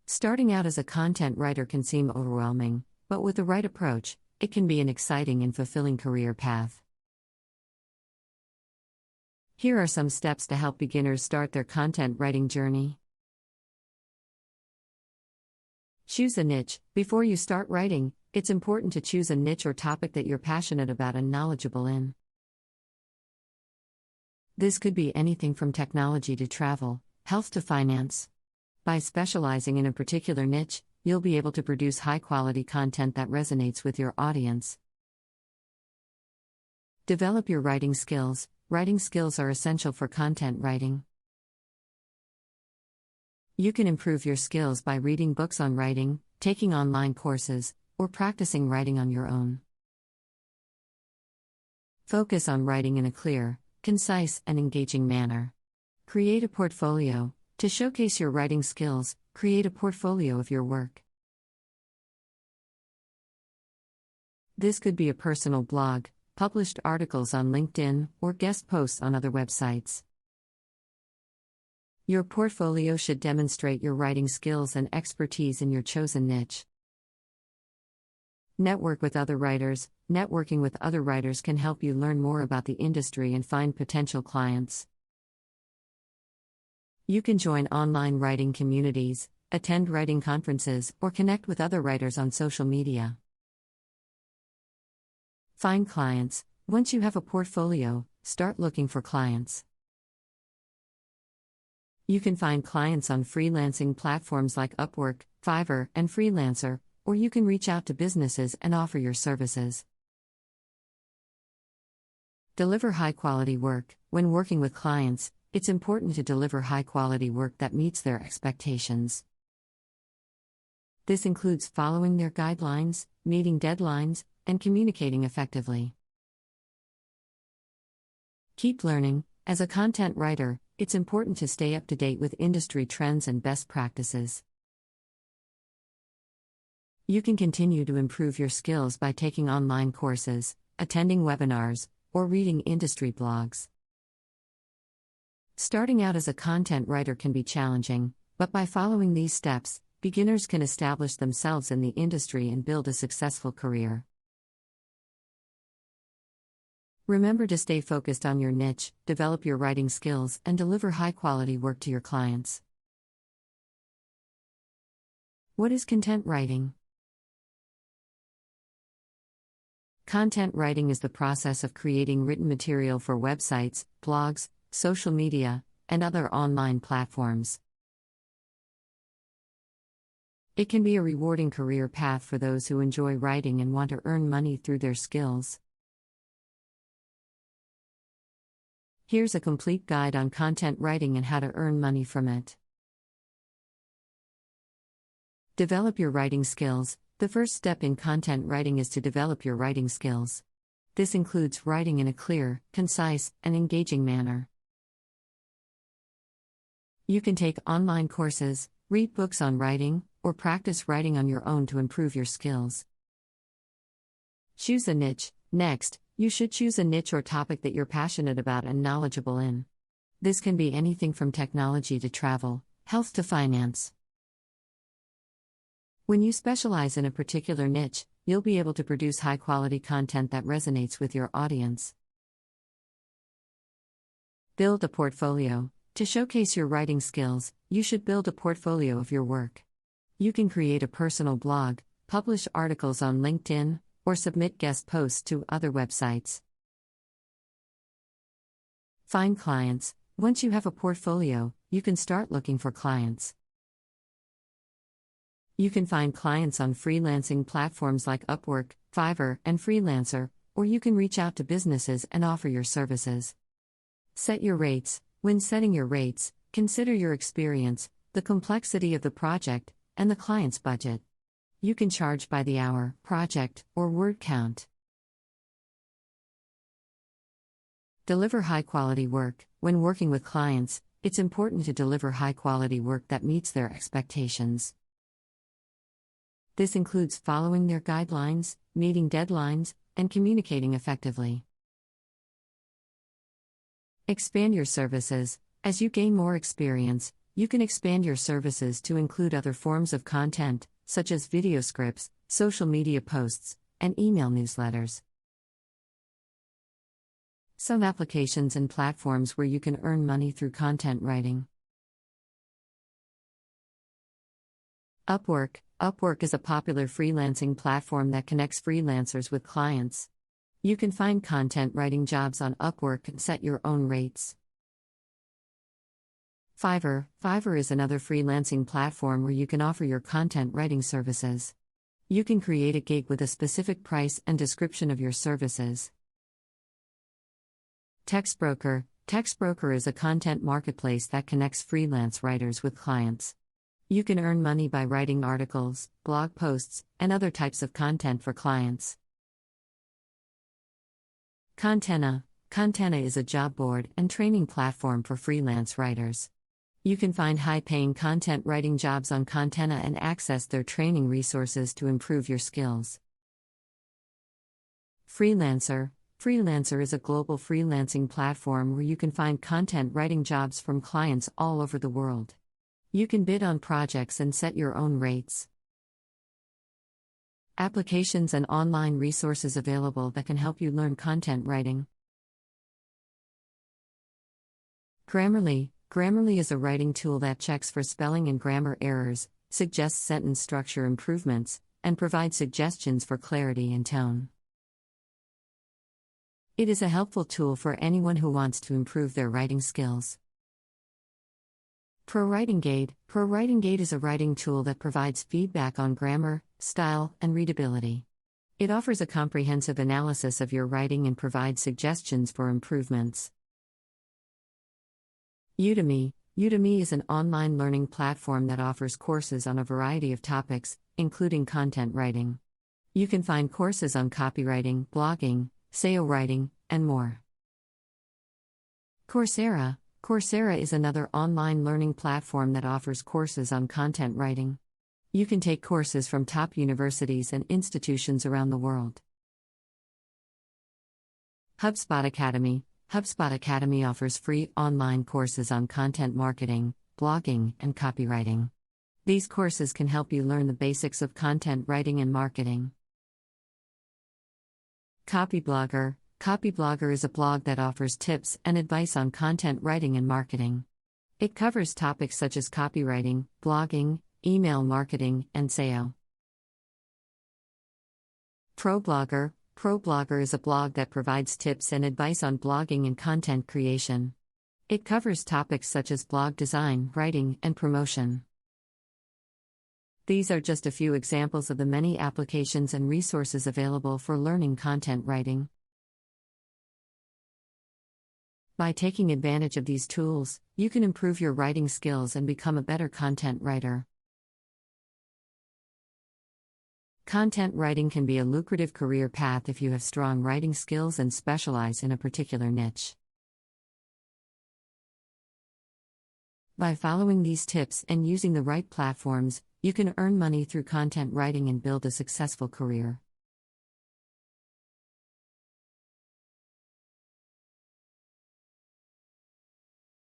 Starting out as a content writer can seem overwhelming, but with the right approach, it can be an exciting and fulfilling career path. Here are some steps to help beginners start their content writing journey. Choose a niche. Before you start writing, it's important to choose a niche or topic that you're passionate about and knowledgeable in. This could be anything from technology to travel, health to finance. By specializing in a particular niche, you'll be able to produce high-quality content that resonates with your audience. Develop your writing skills. Writing skills are essential for content writing. You can improve your skills by reading books on writing, taking online courses, or practicing writing on your own. Focus on writing in a clear, concise, and engaging manner. Create a portfolio. To showcase your writing skills, create a portfolio of your work. This could be a personal blog, published articles on LinkedIn, or guest posts on other websites. Your portfolio should demonstrate your writing skills and expertise in your chosen niche. Network with other writers. Networking with other writers can help you learn more about the industry and find potential clients. You can join online writing communities, attend writing conferences, or connect with other writers on social media. Find clients. Once you have a portfolio, start looking for clients. You can find clients on freelancing platforms like Upwork, Fiverr, and Freelancer, or you can reach out to businesses and offer your services. Deliver high-quality work. When working with clients, it's important to deliver high-quality work that meets their expectations. This includes following their guidelines, meeting deadlines, and communicating effectively. Keep learning. As a content writer, it's important to stay up to date with industry trends and best practices. You can continue to improve your skills by taking online courses, attending webinars, or reading industry blogs. Starting out as a content writer can be challenging, but by following these steps, beginners can establish themselves in the industry and build a successful career. Remember to stay focused on your niche, develop your writing skills, and deliver high-quality work to your clients. What is content writing? Content writing is the process of creating written material for websites, blogs, social media, and other online platforms. It can be a rewarding career path for those who enjoy writing and want to earn money through their skills. Here's a complete guide on content writing and how to earn money from it. Develop your writing skills. The first step in content writing is to develop your writing skills. This includes writing in a clear, concise, and engaging manner. You can take online courses, read books on writing, or practice writing on your own to improve your skills. Choose a niche. Next, you should choose a niche or topic that you're passionate about and knowledgeable in. This can be anything from technology to travel, health to finance. When you specialize in a particular niche, you'll be able to produce high-quality content that resonates with your audience. Build a portfolio. To showcase your writing skills, you should build a portfolio of your work. You can create a personal blog, publish articles on LinkedIn, or submit guest posts to other websites. Find clients. Once you have a portfolio, you can start looking for clients. You can find clients on freelancing platforms like Upwork, Fiverr, and Freelancer, or you can reach out to businesses and offer your services. Set your rates. When setting your rates, consider your experience, the complexity of the project, and the client's budget. You can charge by the hour, project, or word count. Deliver high-quality work. When working with clients, it's important to deliver high-quality work that meets their expectations. This includes following their guidelines, meeting deadlines, and communicating effectively. Expand your services. As you gain more experience, you can expand your services to include other forms of content, such as video scripts, social media posts, and email newsletters. Some applications and platforms where you can earn money through content writing. Upwork. Upwork is a popular freelancing platform that connects freelancers with clients. You can find content writing jobs on Upwork and set your own rates. Fiverr. Fiverr is another freelancing platform where you can offer your content writing services. You can create a gig with a specific price and description of your services. Textbroker. Textbroker is a content marketplace that connects freelance writers with clients. You can earn money by writing articles, blog posts, and other types of content for clients. Contena. Contena is a job board and training platform for freelance writers. You can find high-paying content writing jobs on Contena and access their training resources to improve your skills. Freelancer. Freelancer is a global freelancing platform where you can find content writing jobs from clients all over the world. You can bid on projects and set your own rates. Applications and online resources available that can help you learn content writing. Grammarly. Grammarly is a writing tool that checks for spelling and grammar errors, suggests sentence structure improvements, and provides suggestions for clarity and tone. It is a helpful tool for anyone who wants to improve their writing skills. ProWritingGate. ProWritingGate is a writing tool that provides feedback on grammar, style, and readability. It offers a comprehensive analysis of your writing and provides suggestions for improvements. Udemy. Udemy is an online learning platform that offers courses on a variety of topics, including content writing. You can find courses on copywriting, blogging, SEO writing, and more. Coursera. Coursera is another online learning platform that offers courses on content writing. You can take courses from top universities and institutions around the world. HubSpot Academy. HubSpot Academy offers free online courses on content marketing, blogging, and copywriting. These courses can help you learn the basics of content writing and marketing. Copyblogger. Copyblogger is a blog that offers tips and advice on content writing and marketing. It covers topics such as copywriting, blogging, email marketing, and SEO. ProBlogger. ProBlogger is a blog that provides tips and advice on blogging and content creation. It covers topics such as blog design, writing, and promotion. These are just a few examples of the many applications and resources available for learning content writing. By taking advantage of these tools, you can improve your writing skills and become a better content writer. Content writing can be a lucrative career path if you have strong writing skills and specialize in a particular niche. By following these tips and using the right platforms, you can earn money through content writing and build a successful career.